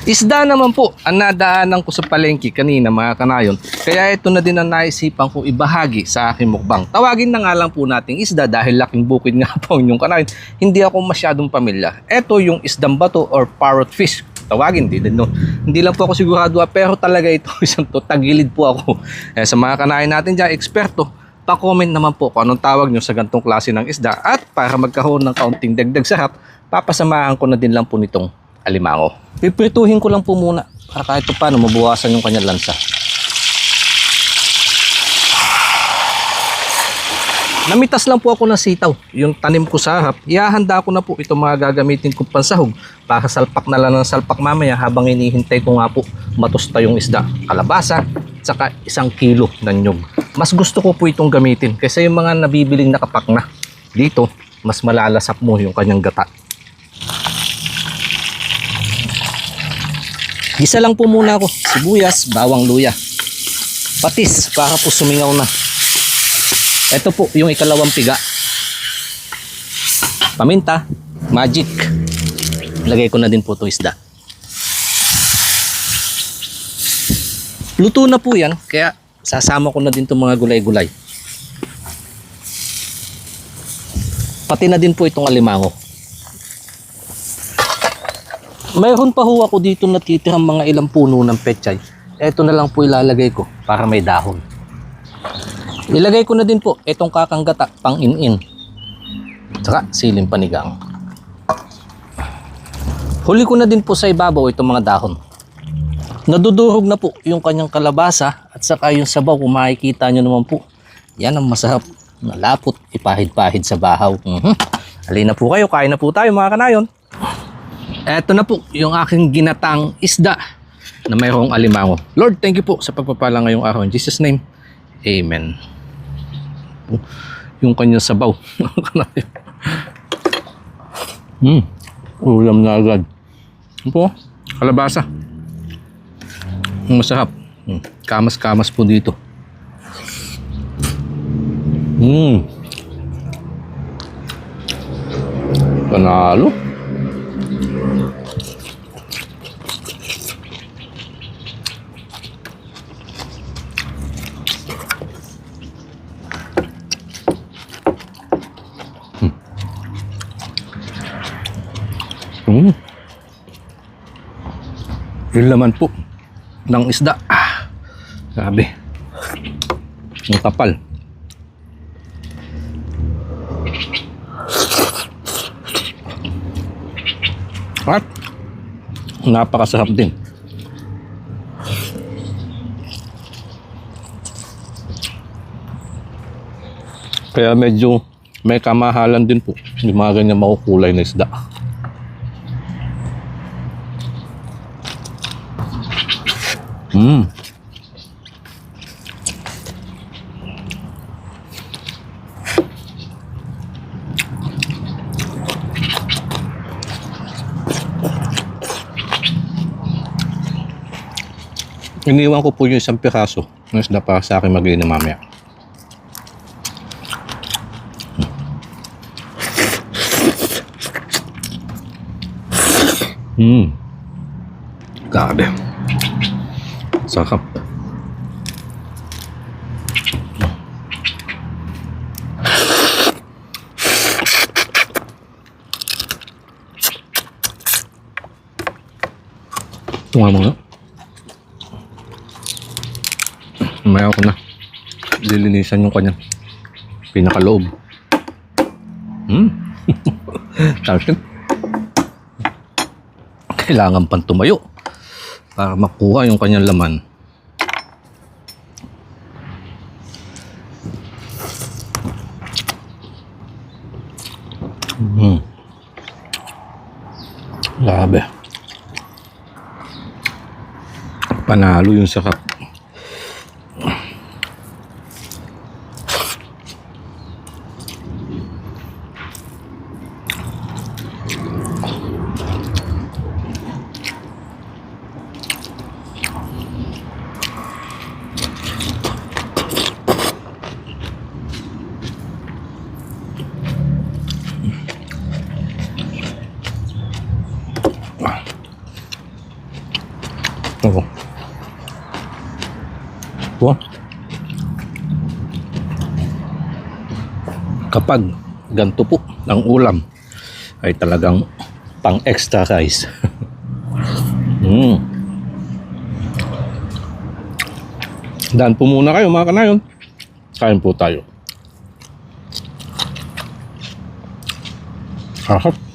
Isda naman po ang nadaanan ko sa palengke kanina mga kanayon. Kaya ito na din ang naisipan kong ibahagi sa aking mukbang. Tawagin na nga lang po nating isda dahil laking bukid nga po yung kanayon. Hindi ako masyadong pamilya. Ito yung isdang bato or parrot fish. Tawagin din no. Hindi lang po ako sigurado pero talaga ito isang to. Tagilid po ako. Sa mga kanayon natin dyan, eksperto, pa-comment naman po kung anong tawag nyo sa gantong klase ng isda. At para magkaroon ng kaunting dagdag sarap, papasamahan ko na din lang po nitong alimango. Piprituhin ko lang po muna para kahit paano mabawasan yung kanyang lansa. Namitas lang po ako ng sitaw. Yung tanim ko sa harap, ihahanda ko na po itong mga gagamitin kong pansahog para salpak na lang ng salpak mamaya habang hinihintay ko nga po matusta yung isda. Kalabasa, saka 1 kilo ng nyug. Mas gusto ko po itong gamitin kasi yung mga nabibiling nakapak na dito, mas malalasap mo yung kanyang gata. Gisa lang po muna ako, sibuyas, bawang luya, patis para po sumingaw na. Ito po yung ikalawang piga. Paminta, magic. Lagay ko na din po itong isda. Luto na po yan, kaya sasama ko na din itong mga gulay-gulay. Pati na din po itong alimango. Mayroon pa ho ako dito natitirang mga ilang puno ng pechay. Ito na lang po ilalagay ko para may dahon. Ilagay ko na din po itong kakanggata pang in-in. Saka siling panigang. Huli ko na din po sa ibabaw itong mga dahon. Nadudurog na po yung kanyang kalabasa at saka yung sabaw kung makikita nyo naman po. Yan ang masarap na lapot, ipahid-pahid sa bahaw. Halina po kayo, kain na po tayo mga kanayon. Eto na po yung aking ginatang isda na mayroong alimango. Lord, thank you po sa pagpapala ngayong araw. In Jesus' name, Amen. Yung kanyang sabaw. Ulam na agad. Ano po? Kalabasa. Masarap. Kamas-kamas po dito. Panalo. Yung laman po ng isda. Grabe. Ang kapal. At napakasarap din. Kaya medyo may kamahalan din po yung mga ganyan makukulay na isda. Iniwan ko po yung 1 piraso ng isda para sa akin mag-inom mamaya. Grabe. Sarap. Tunga mo nga. Mamaya ko na lilinisan yung kanyang pinakaloob. Tapos kailangan pang tumayo para makuha yung kanyang laman. Grabe. Panalo yung sarap. Po. Kapag ganito po ang ulam ay talagang pang extra rice. Daan po muna kayo mga kanayon. Kain po tayo. Sarap.